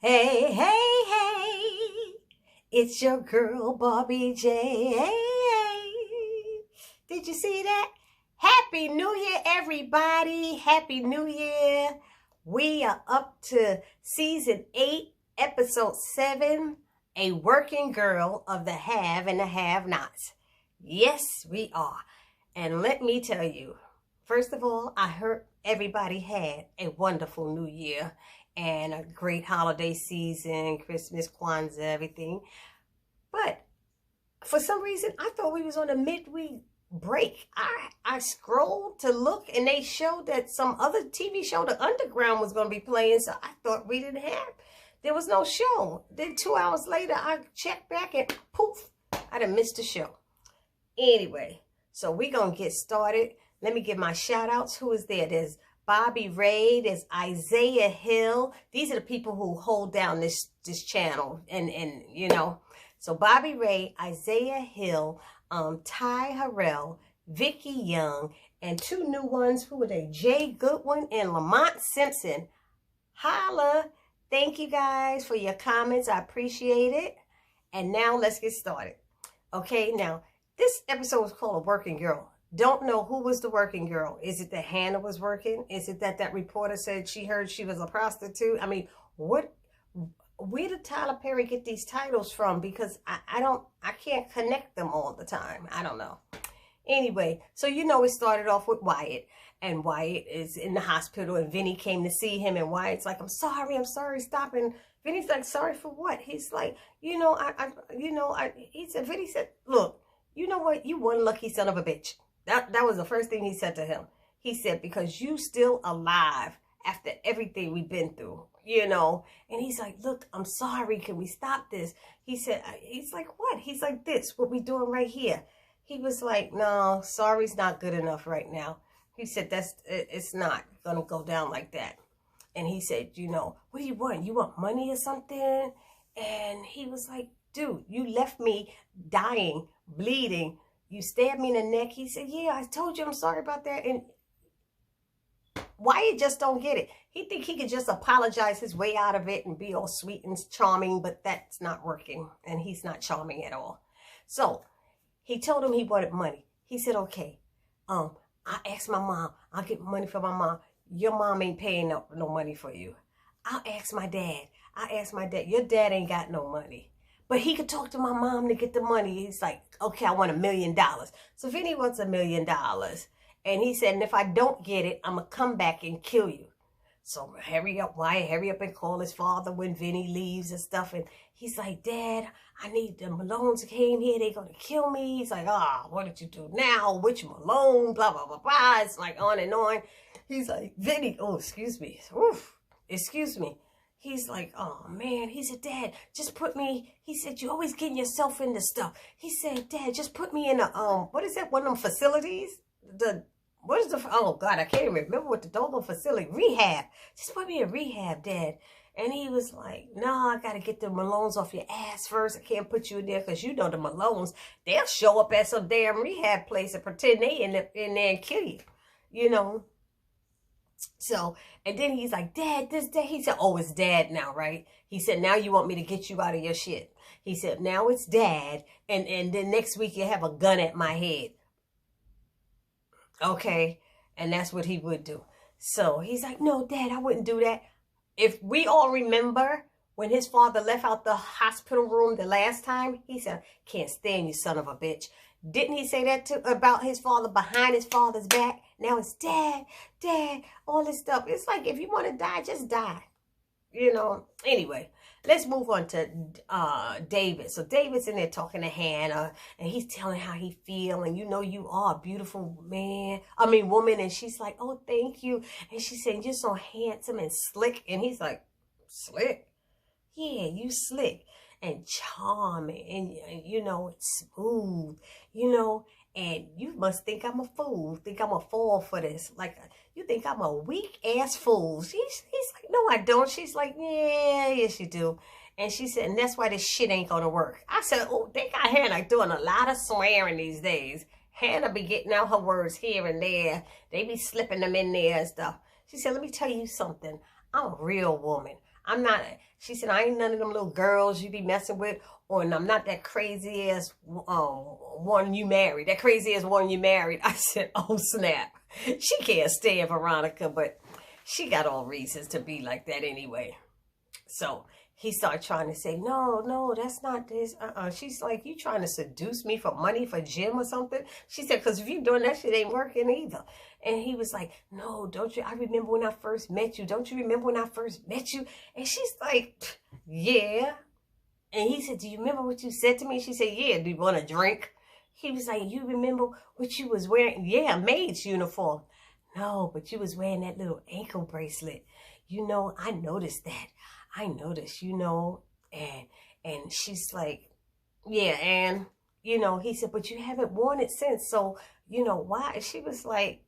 Hey, hey, hey, it's your girl, Bobby J. Hey, hey. Did you see that? Happy New Year, everybody. Happy New Year. We are up to season 8, episode 7, A Working Girl of the Have and the Have-Nots. Yes, we are. And let me tell you, first of all, I heard everybody had a wonderful New Year and a great holiday season, Christmas, Kwanzaa, everything. But for some reason, I thought we was on a midweek break. I scrolled to look, and they showed that some other TV show, The Underground, was going to be playing. So I thought we didn't have. There was no show. Then 2 hours later, I checked back, and poof, I done missed the show. Anyway, so we're going to get started. Let me give my shout outs. Who is there? There's Bobby Ray, there's Isaiah Hill. These are the people who hold down this channel. And you know, so Bobby Ray, Isaiah Hill, Ty Harrell, Vicky Young, and 2 new ones. Who are they? Jay Goodwin and Lamont Simpson. Holla. Thank you guys for your comments. I appreciate it. And now let's get started. Okay, now this episode is called A Working Girl. Don't know who was the working girl. Is it that Hannah was working? Is it that reporter said she heard she was a prostitute? I mean, where did Tyler Perry get these titles from? Because I can't connect them all the time. I don't know. Anyway, so you know it started off with Wyatt. And Wyatt is in the hospital and Vinnie came to see him. And Wyatt's like, I'm sorry, stop. And Vinnie's like, sorry for what? He's like, Vinnie said, look, you know what? You one lucky son of a bitch. That was the first thing he said to him. He said, because you still alive after everything we've been through, you know. And he's like, look, I'm sorry. Can we stop this? He said, he's like, what? He's like, this, what we doing right here. He was like, no, sorry's not good enough right now. He said, it's not going to go down like that. And he said, you know, what do you want? You want money or something? And he was like, dude, you left me dying, bleeding. You stabbed me in the neck. He said, yeah, I told you I'm sorry about that. And Wyatt just don't get it. He think he could just apologize his way out of it and be all sweet and charming, but that's not working. And he's not charming at all. So he told him he wanted money. He said, okay, I asked my mom. I'll get money for my mom. Your mom ain't paying no money for you. I'll ask my dad. Your dad ain't got no money. But he could talk to my mom to get the money. He's like, okay, I want $1 million. So Vinnie wants $1 million. And he said, and if I don't get it, I'm going to come back and kill you. So hurry up, Wyatt, hurry up and call his father when Vinnie leaves and stuff. And he's like, Dad, I need the Malones came here. They're going to kill me. He's like, what did you do now? Which Malone? Blah, blah, blah, blah. It's like on and on. He's like, Vinnie, excuse me. Oof, excuse me. He's like, oh, man. He said, Dad, just put me. He said, you always getting yourself into stuff. He said, Dad, just put me in a, what is that? One of them facilities? Oh, God, I can't even remember what the Dogo facility. Rehab. Just put me in rehab, Dad. And he was like, no, I got to get the Malones off your ass first. I can't put you in there because you know the Malones, they'll show up at some damn rehab place and pretend they in there and kill you, you know. So, and then he's like, Dad, this day. He said, oh, it's Dad now, right? He said, now you want me to get you out of your shit. He said, now it's Dad. And then next week you have a gun at my head. Okay. And that's what he would do. So he's like, no, Dad, I wouldn't do that. If we all remember when his father left out the hospital room the last time, he said, can't stand you, son of a bitch. Didn't he say that about his father behind his father's back? Now it's Dad, all this stuff. It's like, if you want to die, just die. You know, anyway, let's move on to David. So David's in there talking to Hannah, and he's telling how he feels. And you know, you are a beautiful woman. And she's like, oh, thank you. And she's saying, you're so handsome and slick. And he's like, slick? Yeah, you slick and charming, and you know, it's smooth, you know, and you must think I'm a fool, think I'm a fall for this. Like, you think I'm a weak ass fool. He's like, no, I don't. She's like, yeah, yes, you do. And she said, and that's why this shit ain't gonna work. I said, oh, they got Hannah doing a lot of swearing these days. Hannah be getting out her words here and there. They be slipping them in there and stuff. She said, let me tell you something. I'm a real woman. I'm not, She said, I ain't none of them little girls you be messing with, or and I'm not that crazy ass one you married. That crazy ass one you married. I said, oh snap. She can't stand Veronica, but she got all reasons to be like that anyway. So he started trying to say, no, that's not this. She's like, you trying to seduce me for money for gym or something? She said, because if you doing that shit ain't working either. And he was like, no, don't you? I remember when I first met you. Don't you remember when I first met you? And she's like, yeah. And he said, do you remember what you said to me? She said, yeah, do you want a drink? He was like, you remember what you was wearing? Yeah, maid's uniform. No, but you was wearing that little ankle bracelet. You know, I noticed that. I noticed, you know, and she's like, yeah, and, you know, he said, but you haven't worn it since, so, you know, why? She was like,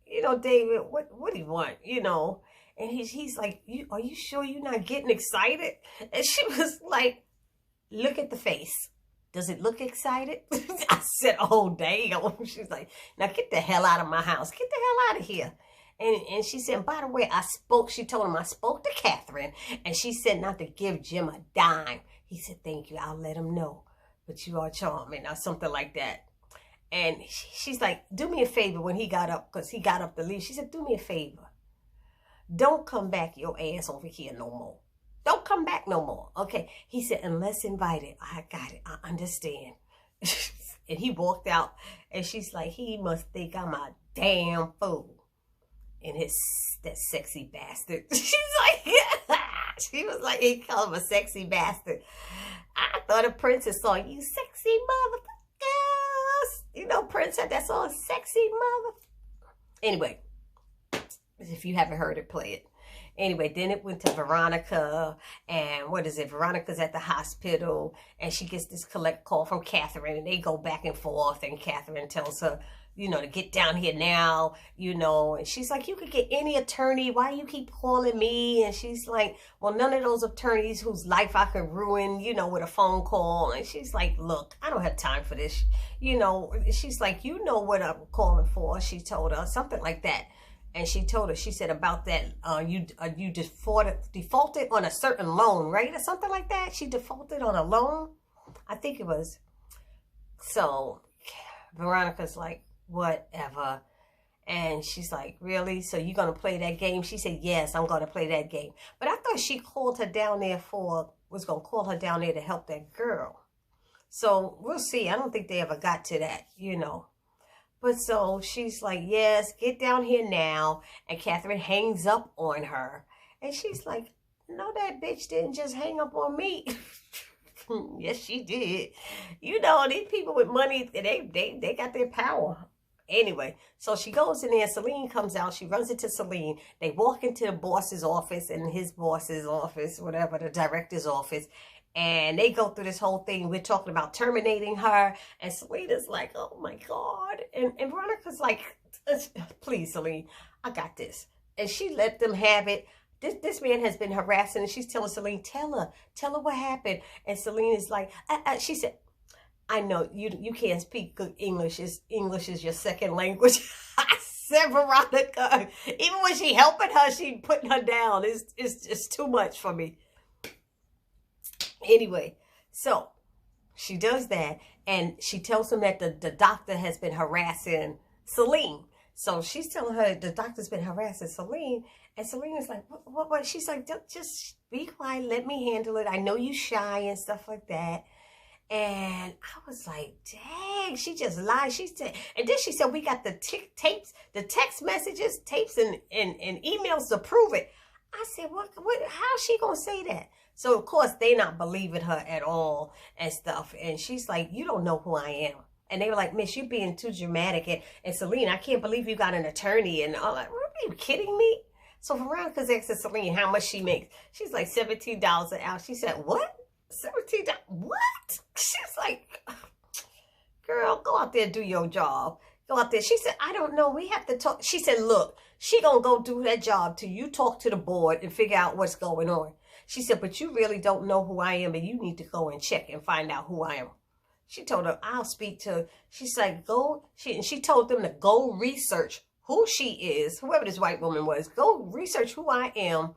you know, David, what do you want, you know? And he's like, are you sure you're not getting excited? And she was like, look at the face. Does it look excited? I said, oh, dang. She's like, now get the hell out of my house. Get the hell out of here. And she said, by the way, she told him I spoke to Katherine, and she said not to give Jim a dime. He said, thank you, I'll let him know. But you are charming, or something like that. And she's like, do me a favor when he got up, because he got up to leave. She said, do me a favor. Don't come back your ass over here no more. Don't come back no more. Okay. He said, unless invited. I got it. I understand. And he walked out, and she's like, he must think I'm a damn fool. And that sexy bastard. She's like, she was like, he called him a sexy bastard. I thought a princess song, you sexy motherfuckers. You know, Prince had that song, sexy mother. Anyway, if you haven't heard it, play it. Anyway, then it went to Veronica, and what is it? Veronica's at the hospital, and she gets this collect call from Katherine, and they go back and forth, and Katherine tells her, you know, to get down here now, you know, and she's like, you could get any attorney. Why you keep calling me? And she's like, well, none of those attorneys whose life I could ruin, you know, with a phone call. And she's like, look, I don't have time for this. You know, she's like, you know what I'm calling for. She told her something like that. And she told her, she said about that, you defaulted on a certain loan, right? Or something like that. She defaulted on a loan. I think it was. So Veronica's like, whatever. And she's like, really? So you're going to play that game? She said, yes, I'm going to play that game. But I thought she called her down there was going to call her down there to help that girl. So we'll see. I don't think they ever got to that, you know. But so she's like, yes, get down here now. And Katherine hangs up on her. And she's like, no, that bitch didn't just hang up on me. Yes, she did. You know, these people with money, they got their power. Anyway, so she goes in there. Celine comes out. She runs into Celine. They walk into the boss's office and his boss's office, whatever, the director's office. And they go through this whole thing. We're talking about terminating her. And Selena's like, oh, my God. And Veronica's like, please, Celine, I got this. And she let them have it. This man has been harassing, and she's telling Celine, tell her what happened. And Celine is like, she said, I know you can't speak good English. English is your second language. I said, Veronica, even when she helping her, she putting her down. It's too much for me. Anyway, so she does that, and she tells him that the doctor has been harassing Celine. So she's telling her the doctor's been harassing Celine, and Celine is like, what? She's like, just be quiet, let me handle it. I know you shy and stuff like that. And I was like, dang, she just lied. She said, and then she said, we got the tapes, the text messages, tapes, and emails to prove it. I said, what? How's she gonna say that? So of course they not believing her at all and stuff. And she's like, you don't know who I am. And they were like, miss, you being too dramatic. And Celine, I can't believe you got an attorney. And all like, are you kidding me? So Veronica's asking Celine how much she makes. She's like $17 an hour. She said, what? $17? What? She's like, girl, go out there and do your job. Go out there. She said, I don't know. We have to talk. She said, look, she gonna go do that job till you talk to the board and figure out what's going on. She said, but you really don't know who I am, and you need to go and check and find out who I am. She told her, I'll speak to, she's like, go. She told them to go research who she is, whoever this white woman was. Go research who I am.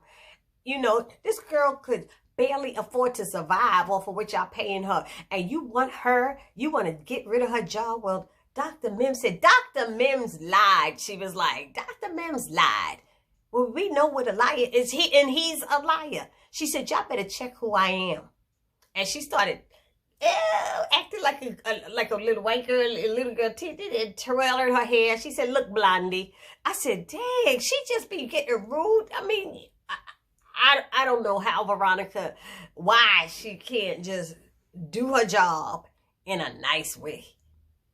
You know, this girl could barely afford to survive off of what y'all paying her. And you want to get rid of her job. Well, Dr. Mims said, Dr. Mims lied. She was like, Dr. Mims lied. Well, we know what a liar is. He's a liar. She said, y'all better check who I am. And she started acting like a little white girl, a little girl, and twirling her hair. She said, look, Blondie. I said, dang, she just be getting rude. I mean, I don't know how Veronica, why she can't just do her job in a nice way.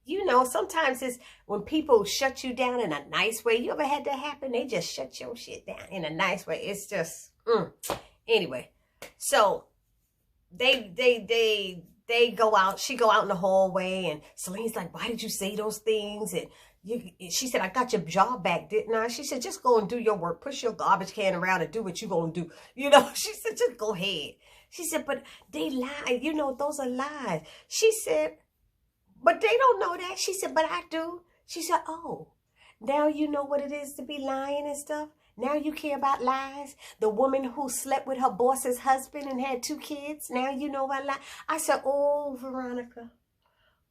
You know, sometimes it's when people shut you down in a nice way. You ever had that happen? They just shut your shit down in a nice way. It's just, Anyway, so they go out. She go out in the hallway, and Celine's like, why did you say those things? And she said, I got your job back, didn't I? She said, just go and do your work. Push your garbage can around and do what you gonna do. You know, she said, just go ahead. She said, but they lie. You know, those are lies. She said, but they don't know that. She said, but I do. She said, oh, now you know what it is to be lying and stuff. Now you care about lies. The woman who slept with her boss's husband and had 2 kids. Now you know about lies. I said, oh, Veronica.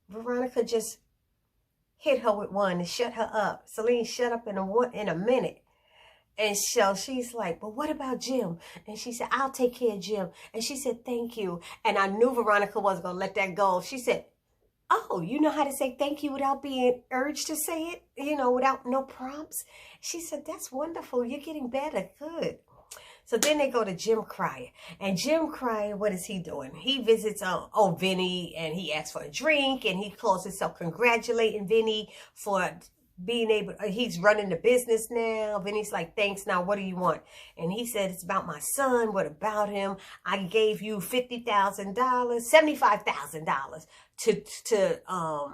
Veronica just hit her with one and shut her up. Celine shut up in a minute. And so she's like, but what about Jim? And she said, I'll take care of Jim. And she said, thank you. And I knew Veronica wasn't going to let that go. She said, oh, you know how to say thank you without being urged to say it? You know, without no prompts? She said, that's wonderful. You're getting better. Good. So then they go to Jim Cryer. And Jim Cryer, what is he doing? He visits Vinnie, and he asks for a drink, and he calls himself congratulating Vinnie for being able, he's running the business now. Vinnie's like, thanks, now what do you want? And he said, it's about my son. What about him? I gave you $50,000, $75,000 to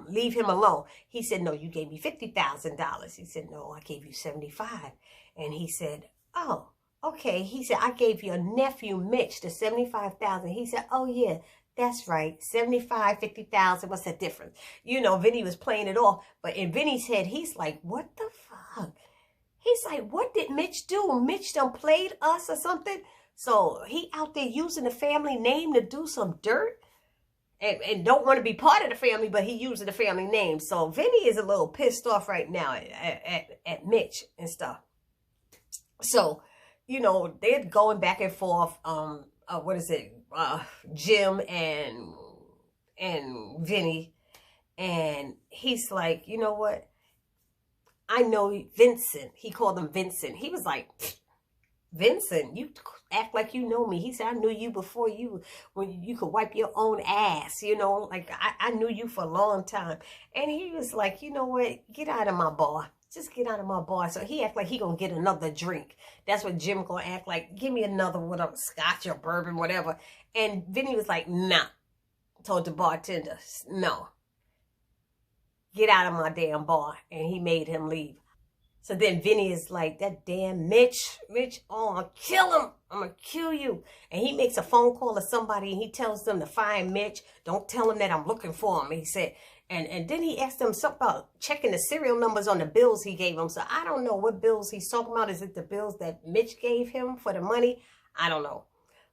leave him alone. He said, no, you gave me $50,000. He said, no, I gave you 75. And he said, oh, okay. He said, I gave your nephew Mitch the 75,000. He said, oh yeah, that's right. 75, 50,000. What's the difference? You know, Vinnie was playing it off, but in Vinnie's head, he's like, what the fuck? He's like, what did Mitch do? Mitch done played us or something? So he out there using the family name to do some dirt and don't want to be part of the family, but he using the family name. So Vinnie is a little pissed off right now at Mitch and stuff. So, you know, they're going back and forth. Jim and Vinnie, and he's like, you know what? I know Vincent. He called him Vincent. He was like, Vincent, you act like you know me. He said, I knew you before when you could wipe your own ass, you know, like I knew you for a long time. And he was like, you know what? Get out of my bar. Just get out of my bar. So he act like he gonna get another drink. That's what Jim gonna act like. Give me another, whatever, scotch or bourbon, whatever. And Vinnie was like, nah. Told the bartender, no. Get out of my damn bar. And he made him leave. So then Vinnie is like, that damn Mitch, oh, I'm gonna kill him. I'm gonna kill you. And he makes a phone call to somebody and he tells them to find Mitch. Don't tell him that I'm looking for him. He said, and then he asked them something about checking the serial numbers on the bills he gave him. So I don't know what bills he's talking about. Is it the bills that Mitch gave him for the money? I don't know.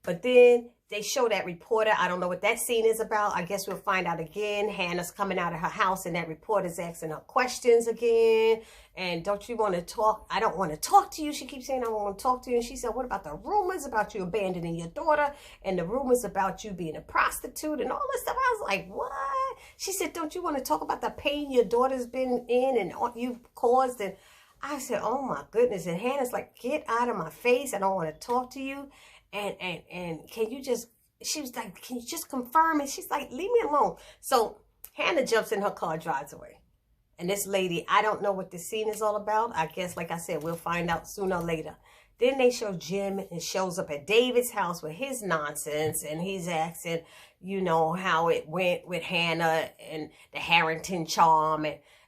But then they show that reporter. I don't know what that scene is about. I guess we'll find out again. Hannah's coming out of her house and that reporter's asking her questions again. And don't you want to talk? I don't want to talk to you. She keeps saying, I don't want to talk to you. And she said, what about the rumors about you abandoning your daughter and the rumors about you being a prostitute and all this stuff? I was like, what? She said, don't you want to talk about the pain your daughter's been in and you've caused? And I said, oh my goodness. And Hannah's like, get out of my face. I don't want to talk to you. And can you just, she was like, can you just confirm it? She's like, leave me alone. So Hannah jumps in her car, drives away. And this lady, I don't know what this scene is all about. I guess, like I said, we'll find out sooner or later. Then they show Jim and shows up at David's house with his nonsense. And he's asking, you know, how it went with Hannah and the Harrington charm.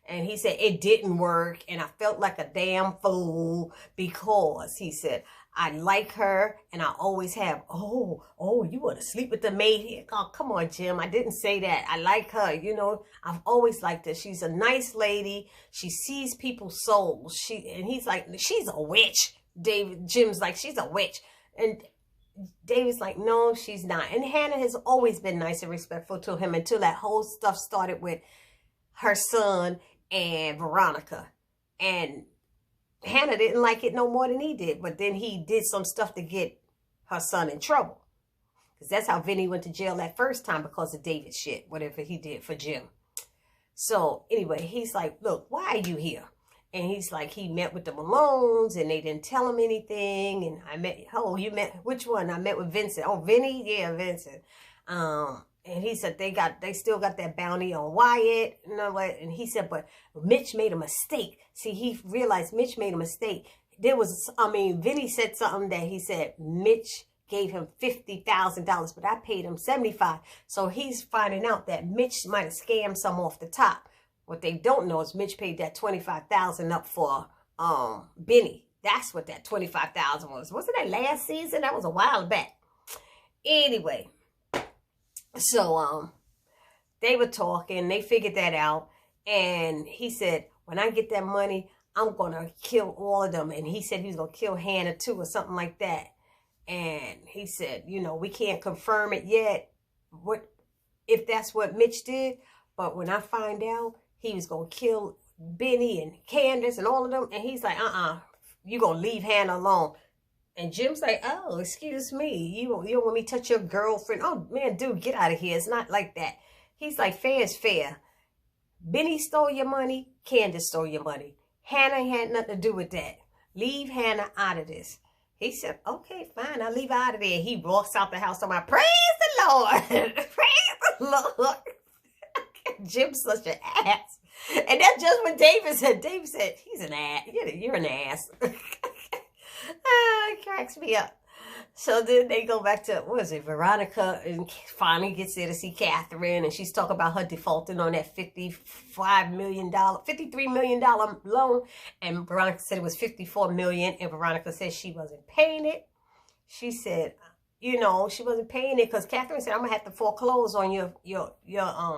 And he said, it didn't work. And I felt like a damn fool because, he said, I like her and I always have. Oh, you want to sleep with the maid here? Oh, come on, Jim. I didn't say that. I like her. You know, I've always liked her. She's a nice lady. She sees people's souls. And he's like, she's a witch. Jim's like, she's a witch. And David's like, no, she's not. And Hannah has always been nice and respectful to him until that whole stuff started with her son and Veronica. And Hannah didn't like it no more than he did. But then he did some stuff to get her son in trouble. Because that's how Vinnie went to jail that first time, because of David's shit, whatever he did for Jim. So anyway, he's like, look, why are you here? And he's like, he met with the Malones and they didn't tell him anything. And I met, oh, you met, which one? I met with Vincent. Oh, Vinnie? Yeah, Vincent. And he said they still got that bounty on Wyatt. You know what? And he said, but Mitch made a mistake. See, he realized Mitch made a mistake. Vinnie said something that he said, Mitch gave him $50,000, but I paid him $75,000. So he's finding out that Mitch might have scammed some off the top. What they don't know is Mitch paid that $25,000 up for Vinnie. That's what that $25,000 was. Wasn't that last season? That was a while back. Anyway, so they were talking. They figured that out, and he said, when I get that money, I'm gonna kill all of them. And he said he was gonna kill Hannah too, or something like that. And he said, you know, we can't confirm it yet, what if that's what Mitch did. But when I find out, he was going to kill Vinnie and Candace and all of them. And he's like, you going to leave Hannah alone. And Jim's like, oh, excuse me. You don't want me to touch your girlfriend? Oh, man, dude, get out of here. It's not like that. He's like, fair is fair. Vinnie stole your money. Candace stole your money. Hannah had nothing to do with that. Leave Hannah out of this. He said, okay, fine, I'll leave her out of there. He walks out the house talking about, praise the Lord. Praise the Lord. Jim's such an ass. And that's just what David said. David said, he's an ass. You're an ass. It cracks me up. So then they go back to, what is it, Veronica, and finally gets there to see Katherine, and she's talking about her defaulting on that $53 million loan, and Veronica said it was $54 million, and Veronica said she wasn't paying it. She said, you know, she wasn't paying it because Katherine said, I'm going to have to foreclose on your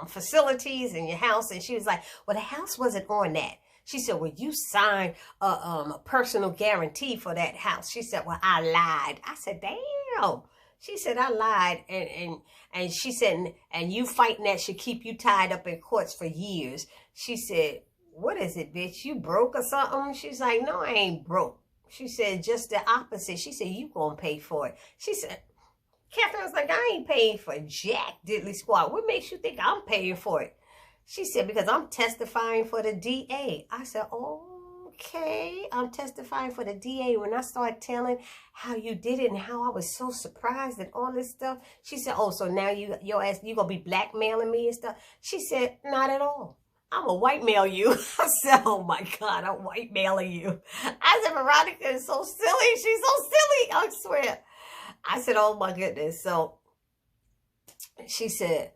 facilities and your house, and she was like, well, the house wasn't on that. She said, well, you signed a personal guarantee for that house. She said, well, I lied. I said, damn. She said, I lied. And she said, and you fighting that should keep you tied up in courts for years. She said, what is it, bitch? You broke or something? She's like, no, I ain't broke. She said, just the opposite. She said, you gonna pay for it. She said, Katherine was like, I ain't paying for jack diddly squat. What makes you think I'm paying for it? She said, because I'm testifying for the DA. I said, okay, I'm testifying for the DA. When I started telling how you did it and how I was so surprised and all this stuff, she said, oh, so now you going to be blackmailing me and stuff? She said, not at all. I'm going to whitemail you. I said, oh, my God, I'm whitemailing you. I said, Veronica is so silly. She's so silly, I swear. I said, oh, my goodness. So she said,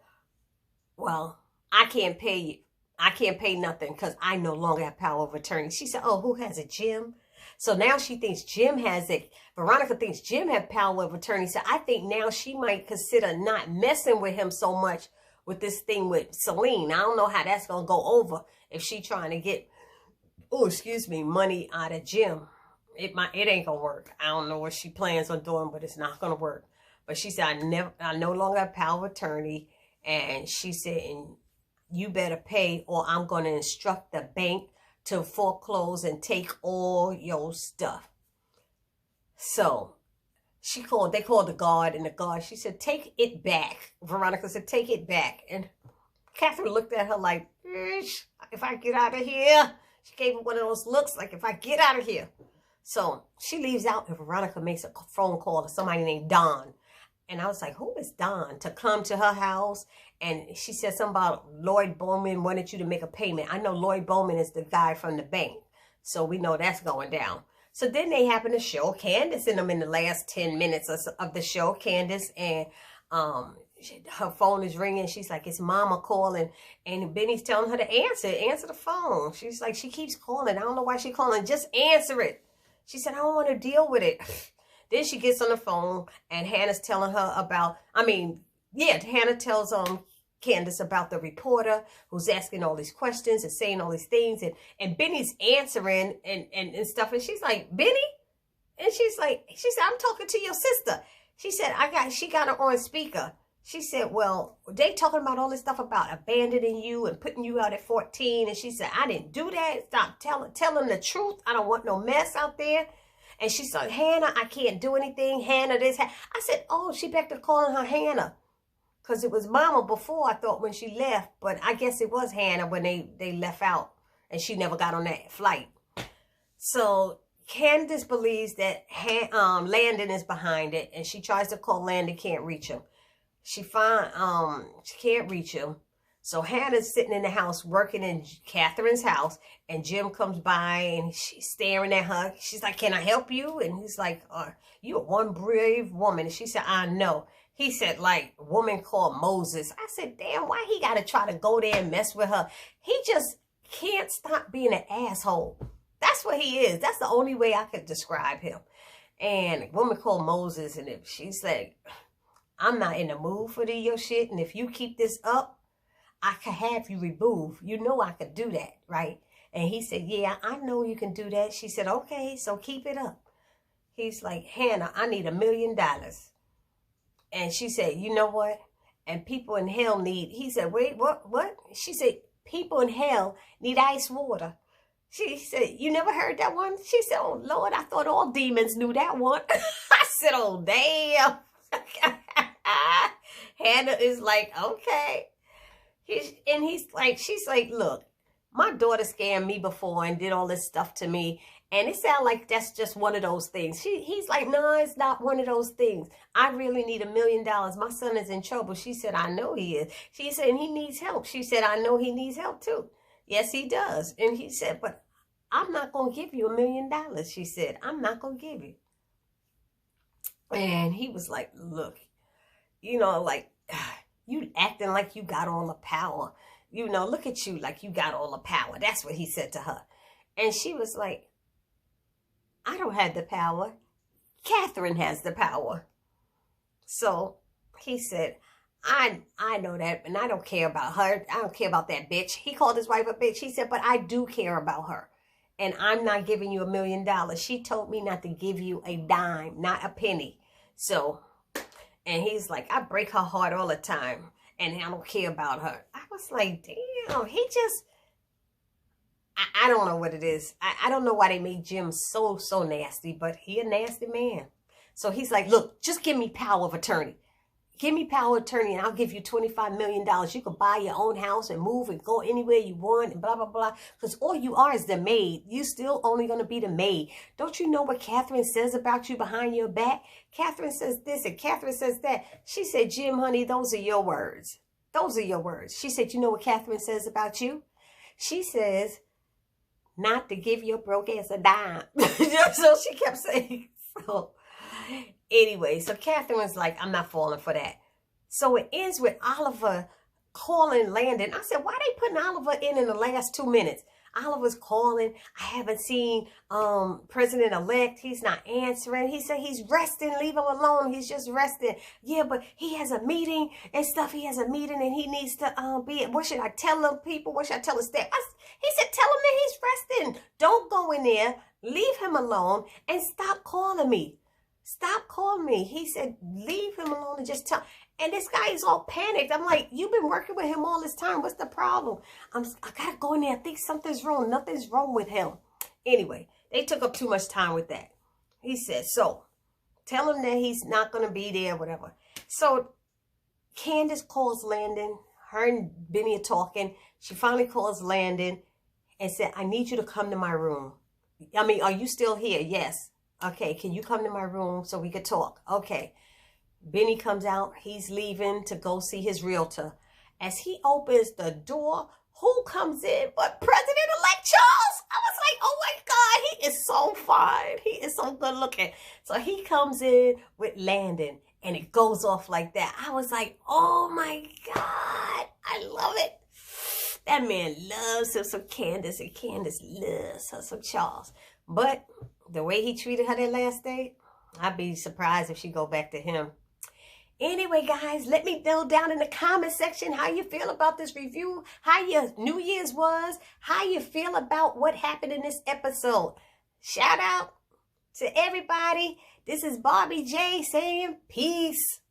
well, I can't pay you. I can't pay nothing because I no longer have power of attorney. She said, oh, who has it, Jim? So now she thinks Jim has it. Veronica thinks Jim has power of attorney. So I think now she might consider not messing with him so much with this thing with Celine. I don't know how that's going to go over if she trying to get, money out of Jim. It ain't going to work. I don't know what she plans on doing, but it's not going to work. But she said, I no longer have power of attorney. And she said, and you better pay or I'm going to instruct the bank to foreclose and take all your stuff. So they called the guard, and the guard, she said, take it back. Veronica said, take it back. And Katherine looked at her like, if I get out of here. She gave her one of those looks like, if I get out of here. So she leaves out, and Veronica makes a phone call to somebody named Don. And I was like, who is Don? To come to her house. And she said something about Lloyd Bowman wanted you to make a payment. I know Lloyd Bowman is the guy from the bank. So we know that's going down. So then they happen to show Candace in them in the last 10 minutes of the show. Candace, and her phone is ringing. She's like, it's mama calling. And Vinnie's telling her to answer the phone. She's like, she keeps calling. I don't know why she's calling. Just answer it. She said, I don't want to deal with it. Then she gets on the phone, and Hannah's telling her about, Hannah tells Candace about the reporter who's asking all these questions and saying all these things, and Vinnie's answering and stuff, and she's like, Vinnie? And she said, I'm talking to your sister. She said, she got her on speaker. She said, well, they talking about all this stuff about abandoning you and putting you out at 14. And she said, I didn't do that. Stop telling the truth. I don't want no mess out there. And she said, Hannah, I can't do anything. Hannah, this. I said, oh, she back to calling her Hannah. Because it was Mama before, I thought, when she left. But I guess it was Hannah when they left out. And she never got on that flight. So Candace believes that Landon is behind it. And she tries to call Landon, can't reach him. She can't reach him. So Hannah's sitting in the house working in Katherine's house, and Jim comes by and she's staring at her. She's like, can I help you? And he's like, you're one brave woman. And she said, I know. He said, like, a woman called Moses. I said, damn, why he got to try to go there and mess with her? He just can't stop being an asshole. That's what he is. That's the only way I could describe him. And a woman called Moses, and if she's like, I'm not in the mood for your shit, and if you keep this up, I could have you removed. You know I could do that, right? And he said, yeah, I know you can do that. She said, okay, so keep it up. He's like, Hannah, I need $1 million. And she said, you know what? And people in hell need, he said, wait, what? She said, people in hell need ice water. She said, you never heard that one? She said, oh, Lord, I thought all demons knew that one. I said, oh, damn. Hannah is like, okay. She's like, look, my daughter scammed me before and did all this stuff to me. And it sounds like that's just one of those things. He's like, no, it's not one of those things. I really need $1 million. My son is in trouble. She said, I know he is. She said, and he needs help. She said, I know he needs help too. Yes, he does. And he said, but I'm not going to give you $1 million. She said, I'm not going to give you. And he was like, look, you know, like, you acting like you got all the power. You know, look at you like you got all the power. That's what he said to her. And she was like, I don't have the power. Katherine has the power. So he said, I know that, and I don't care about her. I don't care about that bitch. He called his wife a bitch. He said, but I do care about her. And I'm not giving you $1 million. She told me not to give you a dime, not a penny. So, and he's like, I break her heart all the time, and I don't care about her. I was like, damn, he just, I don't know what it is. I don't know why they made Jim so nasty, but he a nasty man. So he's like, look, just give me power of attorney. Give me power of attorney, and I'll give you $25 million. You can buy your own house and move and go anywhere you want and blah, blah, blah. Because all you are is the maid. You still only going to be the maid. Don't you know what Katherine says about you behind your back? Katherine says this and Katherine says that. She said, Jim, honey, those are your words. Those are your words. She said, you know what Katherine says about you? She says, not to give your broke ass a dime. So she kept saying, so anyway, so Katherine was like, I'm not falling for that. So it ends with Oliver calling Landon. I said, why they putting Oliver in the last 2 minutes? Oliver's calling. I haven't seen President-elect. He's not answering. He said he's resting. Leave him alone. He's just resting. Yeah, but he has a meeting and stuff. He has a meeting and he needs to be. What should I tell them people? What should I tell the staff? He said, tell him that he's resting. Don't go in there. Leave him alone and stop calling me. Stop calling me. He said, leave him alone and just tell. And this guy is all panicked. I'm like, you've been working with him all this time. What's the problem? I got to go in there. I think something's wrong. Nothing's wrong with him. Anyway, they took up too much time with that. He said, so tell him that he's not going to be there, whatever. So Candace calls Landon. Her and Vinnie are talking. She finally calls Landon and said, I need you to come to my room. I mean, are you still here? Yes. Okay, can you come to my room so we could talk? Okay. Vinnie comes out. He's leaving to go see his realtor. As he opens the door, who comes in but President-elect Charles? I was like, oh my God, he is so fine. He is so good looking. So he comes in with Landon and it goes off like that. I was like, oh my God, I love it. That man loves him some Candace and Candace loves her some Charles. But the way he treated her that last day, I'd be surprised if she go back to him. Anyway, guys, let me know down in the comment section how you feel about this review, how your New Year's was, how you feel about what happened in this episode. Shout out to everybody This is Bobby J saying peace.